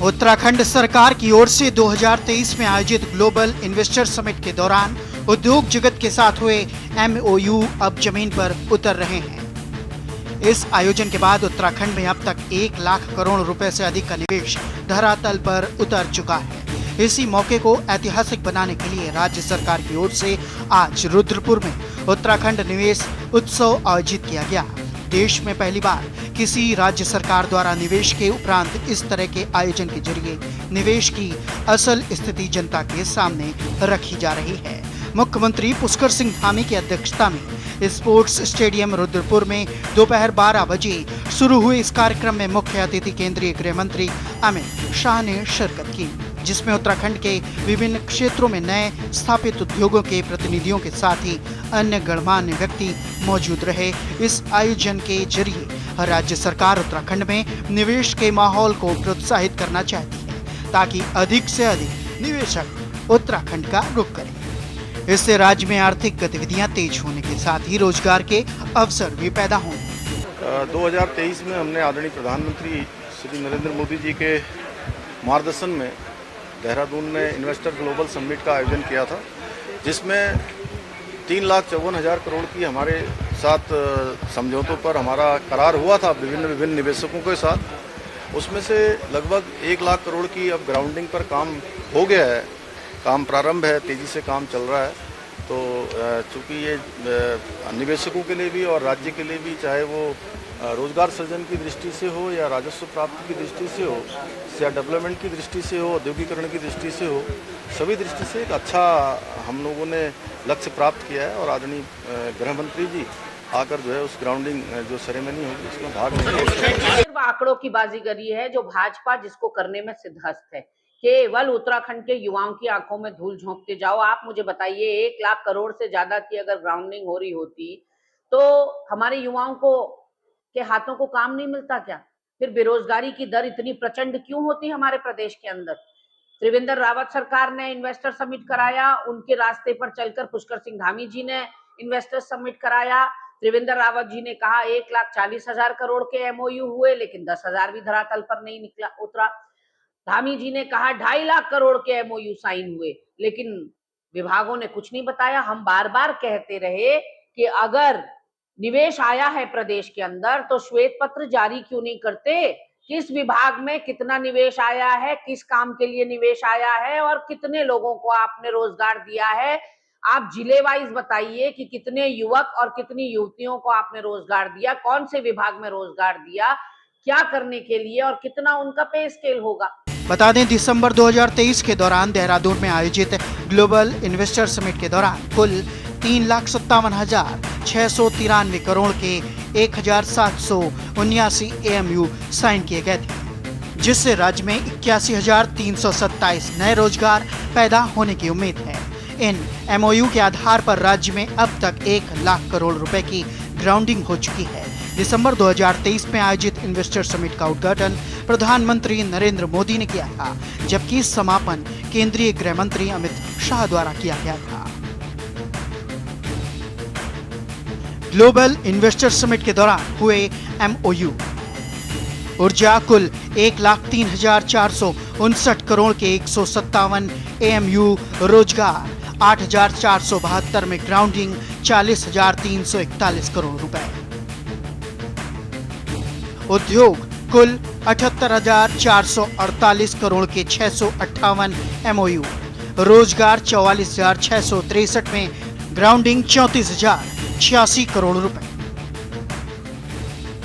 उत्तराखंड सरकार की ओर से 2023 में आयोजित ग्लोबल इन्वेस्टर समिट के दौरान उद्योग जगत के साथ हुए MOU अब जमीन पर उतर रहे हैं। इस आयोजन के बाद उत्तराखंड में अब तक 1 लाख करोड़ रुपए से अधिक का निवेश धरातल पर उतर चुका है। इसी मौके को ऐतिहासिक बनाने के लिए राज्य सरकार की ओर से आज रुद्रपुर में उत्तराखंड निवेश उत्सव आयोजित किया गया। देश में पहली बार किसी राज्य सरकार द्वारा निवेश के उपरांत इस तरह के आयोजन के जरिए निवेश की असल स्थिति जनता के सामने रखी जा रही है। मुख्यमंत्री पुष्कर सिंह धामी की अध्यक्षता में स्पोर्ट्स स्टेडियम रुद्रपुर में दोपहर 12 बजे शुरू हुए इस कार्यक्रम में मुख्य अतिथि केंद्रीय गृह मंत्री अमित शाह ने शिरकत की, जिसमें उत्तराखंड के विभिन्न क्षेत्रों में नए स्थापित उद्योगों के प्रतिनिधियों के साथ ही अन्य गणमान्य व्यक्ति मौजूद रहे। इस आयोजन के जरिए राज्य सरकार उत्तराखंड में निवेश के माहौल को प्रोत्साहित करना चाहती है ताकि अधिक से अधिक निवेशक उत्तराखंड का रुख करें। इससे राज्य में आर्थिक गतिविधियां तेज होने के साथ ही रोजगार के अवसर भी पैदा हों। 2023 में हमने आदरणीय प्रधानमंत्री श्री नरेंद्र मोदी जी के मार्गदर्शन में देहरादून में इन्वेस्टर ग्लोबल समिट का आयोजन किया था, जिसमें 3,54,000 करोड़ की हमारे साथ समझौतों पर हमारा करार हुआ था विभिन्न निवेशकों के साथ। उसमें से लगभग 1 लाख करोड़ की अब ग्राउंडिंग पर काम हो गया है, काम प्रारंभ है, तेज़ी से काम चल रहा है। तो चूँकि ये निवेशकों के लिए भी और राज्य के लिए भी, चाहे वो रोजगार सृजन की दृष्टि से हो या राजस्व प्राप्ति की दृष्टि से हो या डेवलपमेंट की दृष्टि से हो, औद्योगिकरण की दृष्टि से हो, सभी दृष्टि से एक अच्छा हम लोगों ने लक्ष्य प्राप्त किया है। और आदरणीय गृह मंत्री जी आकर जो है उस ग्राउंडिंग जो सेरेमनी होगी उसमें भाग लेंगे। सिर्फ आंकड़ों की बाजीगरी है जो भाजपा जिसको करने में सिद्धहस्त है। केवल उत्तराखंड के युवाओं की आंखों में धूल झोंकते जाओ। आप मुझे बताइए, 1 लाख करोड़ से ज्यादा की अगर ग्राउंडिंग हो रही होती तो हमारे युवाओं को के हाथों को काम नहीं मिलता क्या? फिर बेरोजगारी की दर इतनी प्रचंड क्यों होती हमारे प्रदेश के अंदर? त्रिवेंद्र रावत सरकार ने इन्वेस्टर समिट कराया, उनके रास्ते पर चलकर पुष्कर सिंह धामी जी ने इन्वेस्टर समिट कराया। त्रिवेंद्र रावत जी ने कहा 1,40,000 करोड़ के MOU हुए, लेकिन 10,000 भी धरातल पर नहीं उतरा। धामी जी ने कहा 2.5 लाख करोड़ के MOU साइन हुए, लेकिन विभागों ने कुछ नहीं बताया। हम बार बार कहते रहे कि अगर निवेश आया है प्रदेश के अंदर तो श्वेत पत्र जारी क्यों नहीं करते? किस विभाग में कितना निवेश आया है, किस काम के लिए निवेश आया है और कितने लोगों को आपने रोजगार दिया है? आप जिले वाइज बताइए कि कितने युवक और कितनी युवतियों को आपने रोजगार दिया, कौन से विभाग में रोजगार दिया, क्या करने के लिए और कितना उनका पे स्केल होगा। बता दें, दिसंबर 2023 के दौरान देहरादून में आयोजित ग्लोबल इन्वेस्टर समिट के दौरान कुल 3,57,693 करोड़ के 1,779 MOU साइन किए गए थे, जिससे राज्य में 81,327 नए रोजगार पैदा होने की उम्मीद है। इन MOU के आधार पर राज्य में अब तक 1 लाख करोड़ रुपए की ग्राउंडिंग हो चुकी है। दिसंबर 2023 में आयोजित इन्वेस्टर समिट का उद्घाटन प्रधानमंत्री नरेंद्र मोदी ने किया था, जबकि समापन केंद्रीय गृह मंत्री अमित शाह द्वारा किया गया था। ग्लोबल इन्वेस्टर समिट के दौरान हुए MOU ऊर्जा कुल 1,03,459 करोड़ के 157 MOU, रोजगार 8,472 में ग्राउंडिंग 40,341 करोड़ रुपए, उद्योग कुल 78,448 करोड़ के 658 MOU, रोजगार 44,663 में ग्राउंडिंग 34,086 करोड़ रुपए,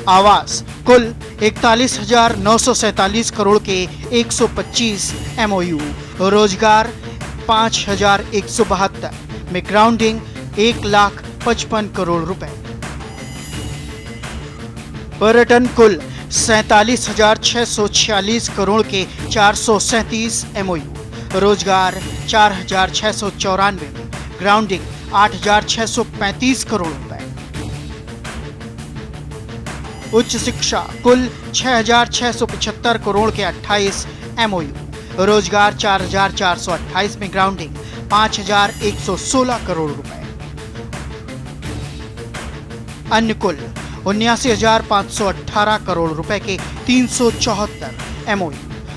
आवास कुल 41,947 करोड़ के 125 MOU, रोजगार 5,172 में ग्राउंडिंग 1,55,000 करोड़ रुपए, पर्यटन कुल 47,646 करोड़ के 437 MOU, रोजगार 4,694 में ग्राउंडिंग 8,635 करोड़ रुपए, उच्च शिक्षा कुल 6,675 करोड़ के 28 MOU, रोजगार 4,428 में ग्राउंडिंग 5,116 करोड़ रुपए, अन्य कुल 79,518 करोड़ रुपए के 374 MOU,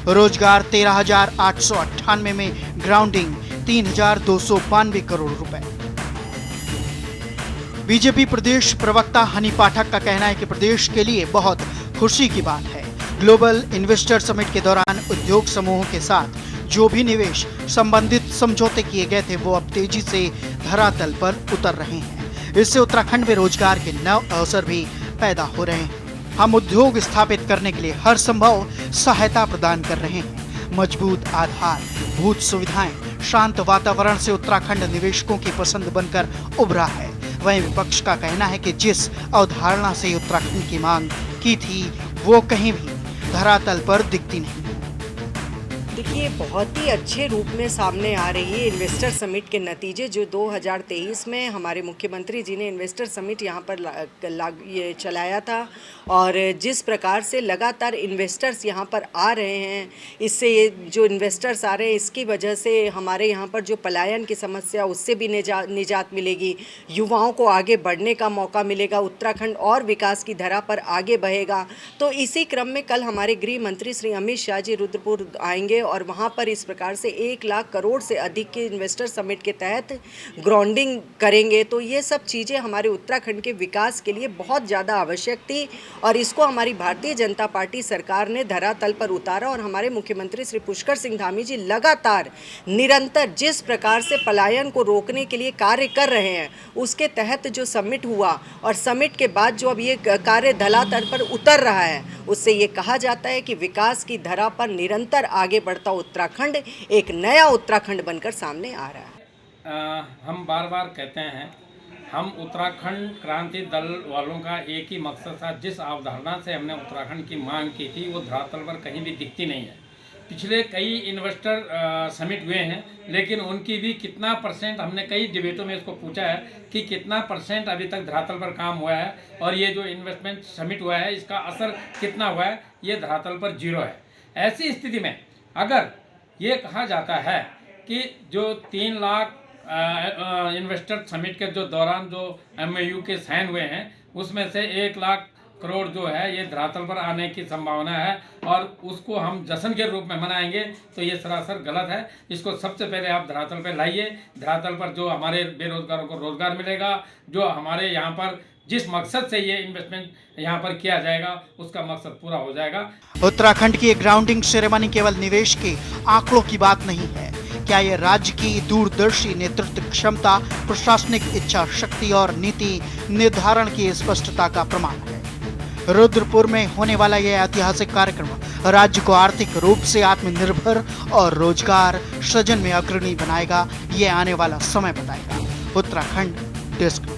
रोजगार 13,898 में, ग्राउंडिंग 3,292 करोड़ रुपए। बीजेपी प्रदेश प्रवक्ता हनी पाठक का कहना है कि प्रदेश के लिए बहुत खुशी की बात है। ग्लोबल इन्वेस्टर समिट के दौरान उद्योग समूहों के साथ जो भी निवेश संबंधित समझौते किए गए थे वो अब तेजी से धरातल पर उतर रहे हैं। इससे उत्तराखंड में रोजगार के नए अवसर भी पैदा हो रहे हैं। हम उद्योग स्थापित करने के लिए हर संभव सहायता प्रदान कर रहे हैं। मजबूत आधार, भूत सुविधाएं, शांत वातावरण से उत्तराखंड निवेशकों की पसंद बनकर उभरा है। वहीं विपक्ष का कहना है कि जिस अवधारणा से उत्तराखंड की मांग की थी वो कहीं भी धरातल पर दिखती नहीं। देखिए, बहुत ही अच्छे रूप में सामने आ रही है इन्वेस्टर समिट के नतीजे, जो 2023 में हमारे मुख्यमंत्री जी ने इन्वेस्टर समिट यहाँ पर ये चलाया था। और जिस प्रकार से लगातार इन्वेस्टर्स यहाँ पर आ रहे हैं, इससे ये जो इन्वेस्टर्स आ रहे हैं इसकी वजह से हमारे यहाँ पर जो पलायन की समस्या उससे भी निजात मिलेगी, युवाओं को आगे बढ़ने का मौका मिलेगा, उत्तराखंड और विकास की धरा पर आगे बढ़ेगा। तो इसी क्रम में कल हमारे गृह मंत्री श्री अमित शाह जी रुद्रपुर आएंगे और वहाँ पर इस प्रकार से 1 लाख करोड़ से अधिक के इन्वेस्टर समिट के तहत ग्राउंडिंग करेंगे। तो ये सब चीज़ें हमारे उत्तराखंड के विकास के लिए बहुत ज़्यादा आवश्यक थी और इसको हमारी भारतीय जनता पार्टी सरकार ने धरातल पर उतारा। और हमारे मुख्यमंत्री श्री पुष्कर सिंह धामी जी लगातार निरंतर जिस प्रकार से पलायन को रोकने के लिए कार्य कर रहे हैं, उसके तहत जो समिट हुआ और समिट के बाद जो अब ये कार्य धरातल पर उतर रहा है, उससे ये कहा जाता है कि विकास की धरा पर निरंतर आगे बढ़ता उत्तराखंड एक नया उत्तराखंड बनकर सामने आ रहा है। हम बार बार कहते हैं, हम उत्तराखंड क्रांति दल वालों का एक ही मकसद था। जिस अवधारणा से हमने उत्तराखंड की मांग की थी वो धरातल पर कहीं भी दिखती नहीं है। पिछले कई इन्वेस्टर समिट हुए हैं, लेकिन उनकी भी कितना परसेंट, हमने कई डिबेटों में इसको पूछा है कि कितना परसेंट अभी तक धरातल पर काम हुआ है और ये जो इन्वेस्टमेंट समिट हुआ है इसका असर कितना हुआ है, ये धरातल पर 0 है। ऐसी स्थिति में अगर ये कहा जाता है कि जो 3 लाख इन्वेस्टर समिट के जो दौरान जो MOU के साइन हुए हैं उसमें से 1 लाख करोड़ जो है ये धरातल पर आने की संभावना है और उसको हम जश्न के रूप में मनाएंगे, तो ये सरासर गलत है। इसको सबसे पहले आप धरातल पर लाइए। धरातल पर जो हमारे बेरोजगारों को रोजगार मिलेगा, जो हमारे यहाँ पर जिस मकसद से ये इन्वेस्टमेंट यहाँ पर किया जाएगा उसका मकसद पूरा हो जाएगा। उत्तराखंड की ग्राउंडिंग सेरेमनी केवल निवेश के आंकड़ों की बात नहीं है। क्या ये राज्य की दूरदर्शी नेतृत्व क्षमता, प्रशासनिक इच्छा शक्ति और नीति निर्धारण की स्पष्टता का प्रमाण है। रुद्रपुर में होने वाला यह ऐतिहासिक कार्यक्रम राज्य को आर्थिक रूप से आत्मनिर्भर और रोजगार सृजन में अग्रणी बनाएगा। ये आने वाला समय बताएगा। उत्तराखंड डेस्क।